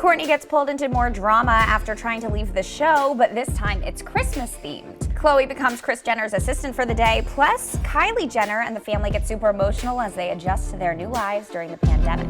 Kourtney gets pulled into more drama after trying to leave the show, but this time it's Christmas themed. Khloe becomes Kris Jenner's assistant for the day, plus Kylie Jenner and the family get super emotional as they adjust to their new lives during the pandemic.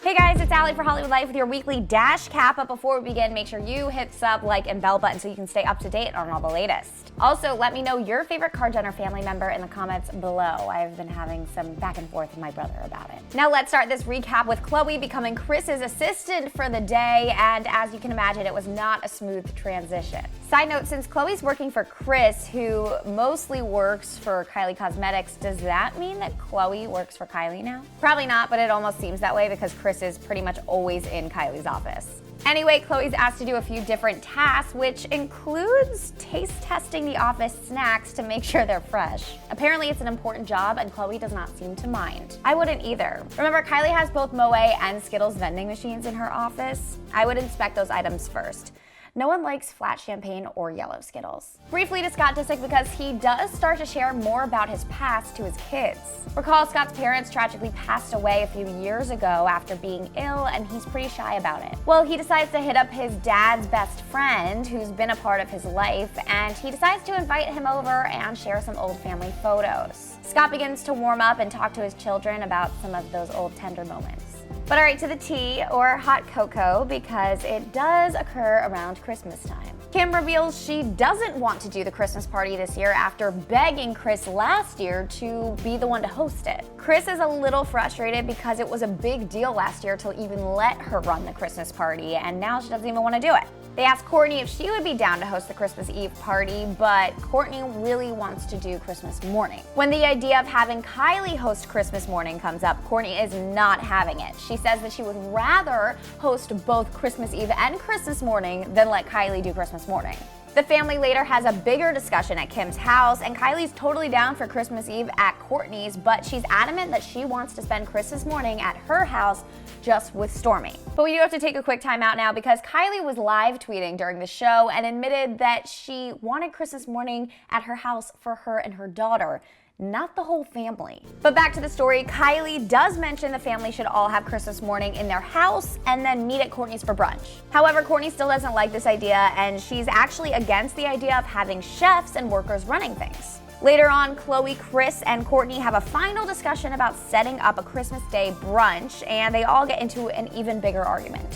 Hey guys, it's Allie for Hollywood Life with your weekly Dash Cap. But before we begin, make sure you hit sub, like, and bell button so you can stay up to date on all the latest. Also, let me know your favorite Kard Jenner family member in the comments below. I've been having some back and forth with my brother about it. Now let's start this recap with Khloe becoming Kris's assistant for the day, and as you can imagine, it was not a smooth transition. Side note, since Khloe's working for Kris, who mostly works for Kylie Cosmetics, does that mean that Khloe works for Kylie now? Probably not, but it almost seems that way because Kris is pretty much always in Kylie's office. Anyway, Khloe's asked to do a few different tasks, which includes taste testing the office snacks to make sure they're fresh. Apparently it's an important job and Khloe does not seem to mind. I wouldn't either. Remember, Kylie has both Moe and Skittles vending machines in her office. I would inspect those items first. No one likes flat champagne or yellow Skittles. Briefly to Scott Disick because he does start to share more about his past to his kids. Recall Scott's parents tragically passed away a few years ago after being ill, and he's pretty shy about it. Well, he decides to hit up his dad's best friend, who's been a part of his life, and he decides to invite him over and share some old family photos. Scott begins to warm up and talk to his children about some of those old tender moments. But alright, to the tea, or hot cocoa, because it does occur around Christmas time. Kim reveals she doesn't want to do the Christmas party this year after begging Kris last year to be the one to host it. Kris is a little frustrated because it was a big deal last year to even let her run the Christmas party, and now she doesn't even want to do it. They asked Kourtney if she would be down to host the Christmas Eve party, but Kourtney really wants to do Christmas morning. When the idea of having Kylie host Christmas morning comes up, Kourtney is not having it. She says that she would rather host both Christmas Eve and Christmas morning than let Kylie do Christmas morning. The family later has a bigger discussion at Kim's house, and Kylie's totally down for Christmas Eve at Kourtney's, but she's adamant that she wants to spend Christmas morning at her house just with Stormi. But we do have to take a quick time out now because Kylie was live tweeting during the show and admitted that she wanted Christmas morning at her house for her and her daughter, not the whole family. But back to the story, Kylie does mention the family should all have Christmas morning in their house and then meet at Kourtney's for brunch. However, Kourtney still doesn't like this idea, and she's actually against the idea of having chefs and workers running things. Later on, Khloe, Kris, and Kourtney have a final discussion about setting up a Christmas Day brunch, and they all get into an even bigger argument.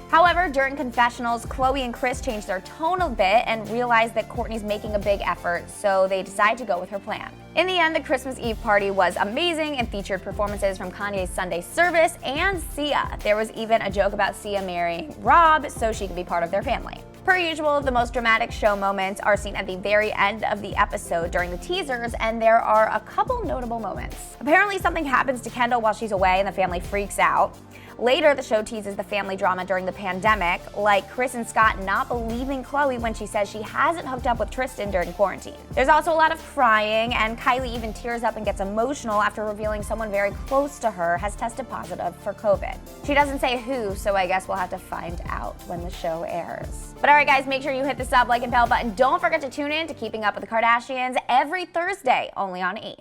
However, during confessionals, Khloe and Kris change their tone a bit and realize that Kourtney's making a big effort, so they decide to go with her plan. In the end, the Christmas Eve party was amazing and featured performances from Kanye's Sunday Service and Sia. There was even a joke about Sia marrying Rob so she could be part of their family. Per usual, the most dramatic show moments are seen at the very end of the episode during the teasers, and there are a couple notable moments. Apparently, something happens to Kendall while she's away and the family freaks out. Later, the show teases the family drama during the pandemic, like Kris and Scott not believing Khloe when she says she hasn't hooked up with Tristan during quarantine. There's also a lot of crying, and Kylie even tears up and gets emotional after revealing someone very close to her has tested positive for COVID. She doesn't say who, so I guess we'll have to find out when the show airs. But alright guys, make sure you hit the sub, like, and bell button. Don't forget to tune in to Keeping Up with the Kardashians every Thursday, only on E!